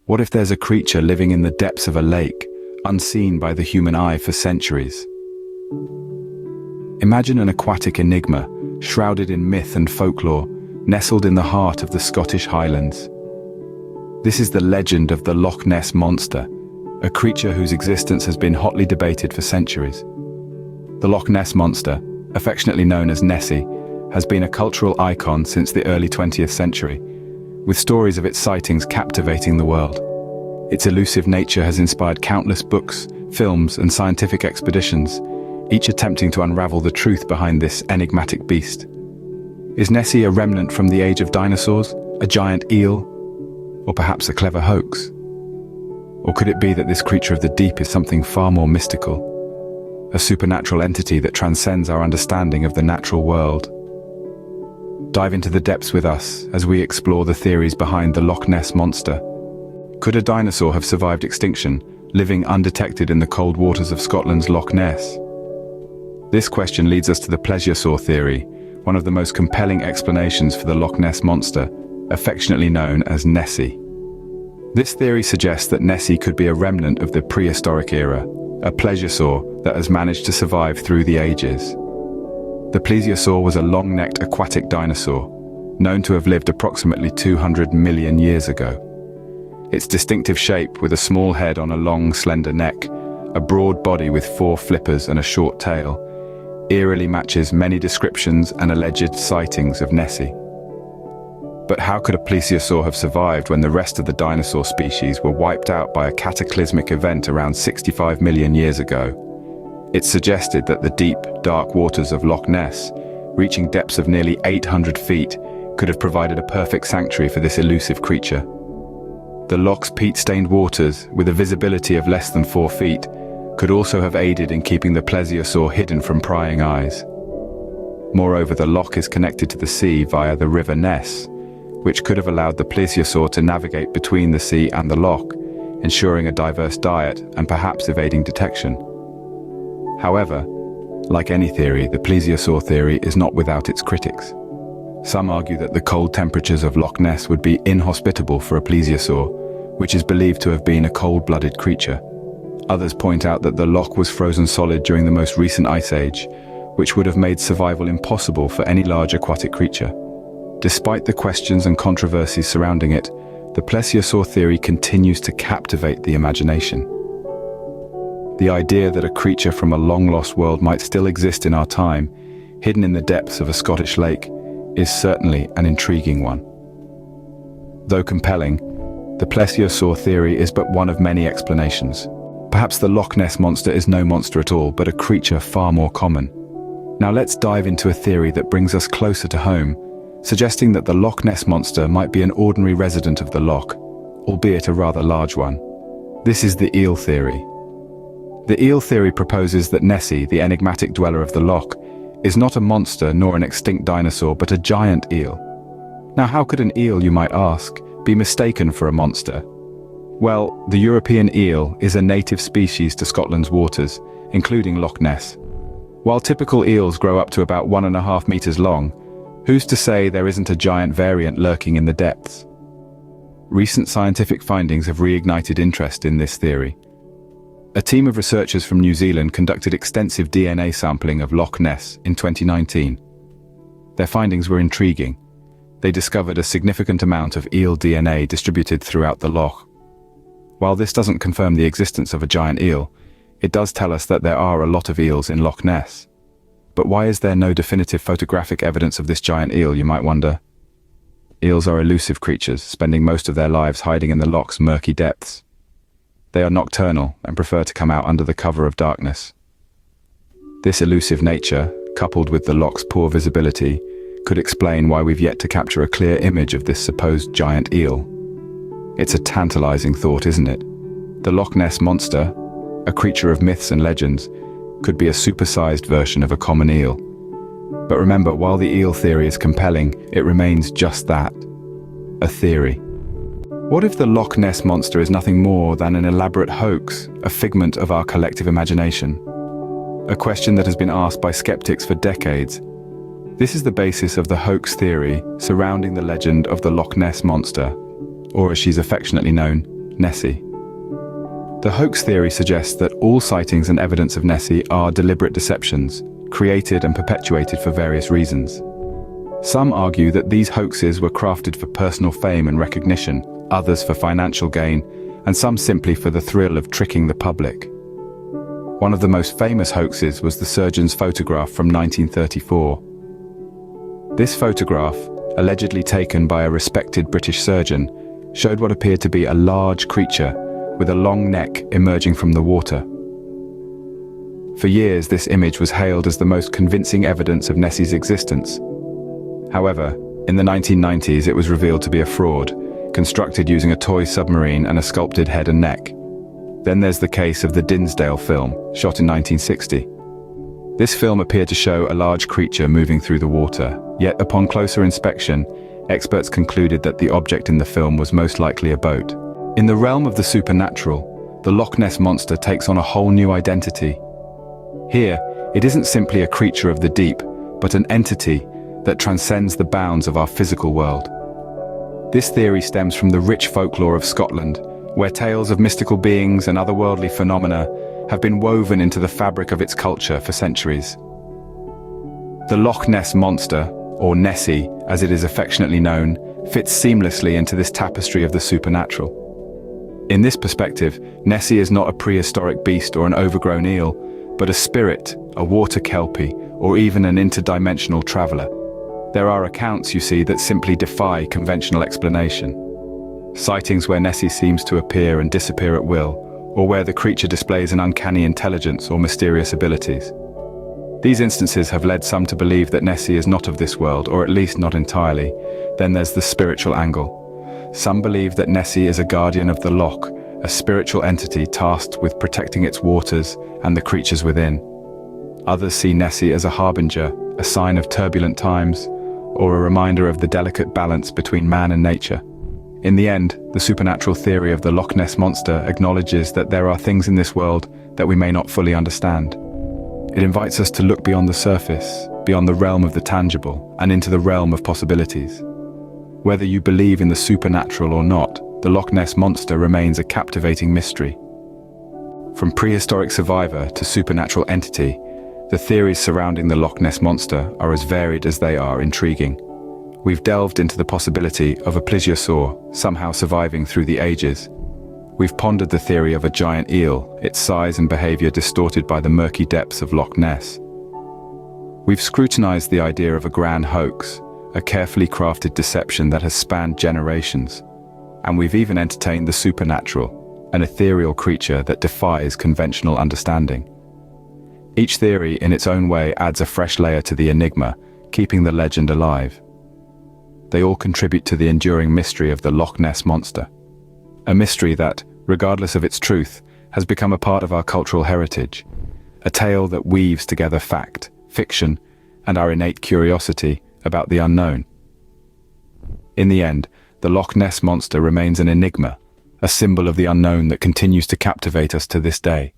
What if there's a creature living in the depths of a lake, unseen by the human eye for centuries? Imagine an aquatic enigma, shrouded in myth and folklore, nestled in the heart of the Scottish Highlands. This is the legend of the Loch Ness Monster, a creature whose existence has been hotly debated for centuries. The Loch Ness Monster, affectionately known as Nessie, has been a cultural icon since the early 20th century, with stories of its sightings captivating the world. Its elusive nature has inspired countless books, films, and scientific expeditions, each attempting to unravel the truth behind this enigmatic beast. Is Nessie a remnant from the age of dinosaurs, a giant eel, or perhaps a clever hoax? Or could it be that this creature of the deep is something far more mystical, a supernatural entity that transcends our understanding of the natural world? Dive into the depths with us as we explore the theories behind the Loch Ness Monster. Could a dinosaur have survived extinction, living undetected in the cold waters of Scotland's Loch Ness? This question leads us to the plesiosaur theory, one of the most compelling explanations for the Loch Ness Monster, affectionately known as Nessie. This theory suggests that Nessie could be a remnant of the prehistoric era, a plesiosaur that has managed to survive through the ages. The plesiosaur was a long-necked aquatic dinosaur, known to have lived approximately 200 million years ago. Its distinctive shape, with a small head on a long, slender neck, a broad body with 4 flippers and a short tail, eerily matches many descriptions and alleged sightings of Nessie. But how could a plesiosaur have survived when the rest of the dinosaur species were wiped out by a cataclysmic event around 65 million years ago? It's suggested that the deep, dark waters of Loch Ness, reaching depths of nearly 800 feet, could have provided a perfect sanctuary for this elusive creature. The loch's peat-stained waters, with a visibility of less than 4 feet, could also have aided in keeping the plesiosaur hidden from prying eyes. Moreover, the loch is connected to the sea via the River Ness, which could have allowed the plesiosaur to navigate between the sea and the loch, ensuring a diverse diet and perhaps evading detection. However, like any theory, the plesiosaur theory is not without its critics. Some argue that the cold temperatures of Loch Ness would be inhospitable for a plesiosaur, which is believed to have been a cold-blooded creature. Others point out that the loch was frozen solid during the most recent ice age, which would have made survival impossible for any large aquatic creature. Despite the questions and controversies surrounding it, the plesiosaur theory continues to captivate the imagination. The idea that a creature from a long-lost world might still exist in our time, hidden in the depths of a Scottish lake, is certainly an intriguing one. Though compelling, the plesiosaur theory is but one of many explanations. Perhaps the Loch Ness Monster is no monster at all, but a creature far more common. Now let's dive into a theory that brings us closer to home, suggesting that the Loch Ness Monster might be an ordinary resident of the loch, albeit a rather large one. This is the eel theory. The eel theory proposes that Nessie, the enigmatic dweller of the loch, is not a monster nor an extinct dinosaur, but a giant eel. Now how could an eel, you might ask, be mistaken for a monster? Well, the European eel is a native species to Scotland's waters, including Loch Ness. While typical eels grow up to about 1.5 meters long, who's to say there isn't a giant variant lurking in the depths? Recent scientific findings have reignited interest in this theory. A team of researchers from New Zealand conducted extensive DNA sampling of Loch Ness in 2019. Their findings were intriguing. They discovered a significant amount of eel DNA distributed throughout the loch. While this doesn't confirm the existence of a giant eel, it does tell us that there are a lot of eels in Loch Ness. But why is there no definitive photographic evidence of this giant eel, you might wonder? Eels are elusive creatures, spending most of their lives hiding in the loch's murky depths. They are nocturnal and prefer to come out under the cover of darkness. This elusive nature, coupled with the loch's poor visibility, could explain why we've yet to capture a clear image of this supposed giant eel. It's a tantalizing thought, isn't it? The Loch Ness Monster, a creature of myths and legends, could be a supersized version of a common eel. But remember, while the eel theory is compelling, it remains just that, a theory. What if the Loch Ness Monster is nothing more than an elaborate hoax, a figment of our collective imagination? A question that has been asked by skeptics for decades. This is the basis of the hoax theory surrounding the legend of the Loch Ness Monster, or as she's affectionately known, Nessie. The hoax theory suggests that all sightings and evidence of Nessie are deliberate deceptions, created and perpetuated for various reasons. Some argue that these hoaxes were crafted for personal fame and recognition, others for financial gain, and some simply for the thrill of tricking the public. One of the most famous hoaxes was the surgeon's photograph from 1934. This photograph, allegedly taken by a respected British surgeon, showed what appeared to be a large creature with a long neck emerging from the water. For years, this image was hailed as the most convincing evidence of Nessie's existence. However, in the 1990s it was revealed to be a fraud, constructed using a toy submarine and a sculpted head and neck. Then there's the case of the Dinsdale film, shot in 1960. This film appeared to show a large creature moving through the water, yet upon closer inspection, experts concluded that the object in the film was most likely a boat. In the realm of the supernatural, the Loch Ness Monster takes on a whole new identity. Here, it isn't simply a creature of the deep, but an entity that transcends the bounds of our physical world. This theory stems from the rich folklore of Scotland, where tales of mystical beings and otherworldly phenomena have been woven into the fabric of its culture for centuries. The Loch Ness Monster, or Nessie as it is affectionately known, fits seamlessly into this tapestry of the supernatural. In this perspective, Nessie is not a prehistoric beast or an overgrown eel, but a spirit, a water kelpie, or even an interdimensional traveler. There are accounts, you see, that simply defy conventional explanation. Sightings where Nessie seems to appear and disappear at will, or where the creature displays an uncanny intelligence or mysterious abilities. These instances have led some to believe that Nessie is not of this world, or at least not entirely. Then there's the spiritual angle. Some believe that Nessie is a guardian of the loch, a spiritual entity tasked with protecting its waters and the creatures within. Others see Nessie as a harbinger, a sign of turbulent times, or a reminder of the delicate balance between man and nature. In the end, the supernatural theory of the Loch Ness Monster acknowledges that there are things in this world that we may not fully understand. It invites us to look beyond the surface, beyond the realm of the tangible, and into the realm of possibilities. Whether you believe in the supernatural or not, the Loch Ness Monster remains a captivating mystery. From prehistoric survivor to supernatural entity, the theories surrounding the Loch Ness Monster are as varied as they are intriguing. We've delved into the possibility of a plesiosaur somehow surviving through the ages. We've pondered the theory of a giant eel, its size and behavior distorted by the murky depths of Loch Ness. We've scrutinized the idea of a grand hoax, a carefully crafted deception that has spanned generations. And we've even entertained the supernatural, an ethereal creature that defies conventional understanding. Each theory, in its own way, adds a fresh layer to the enigma, keeping the legend alive. They all contribute to the enduring mystery of the Loch Ness Monster. A mystery that, regardless of its truth, has become a part of our cultural heritage. A tale that weaves together fact, fiction, and our innate curiosity about the unknown. In the end, the Loch Ness Monster remains an enigma, a symbol of the unknown that continues to captivate us to this day.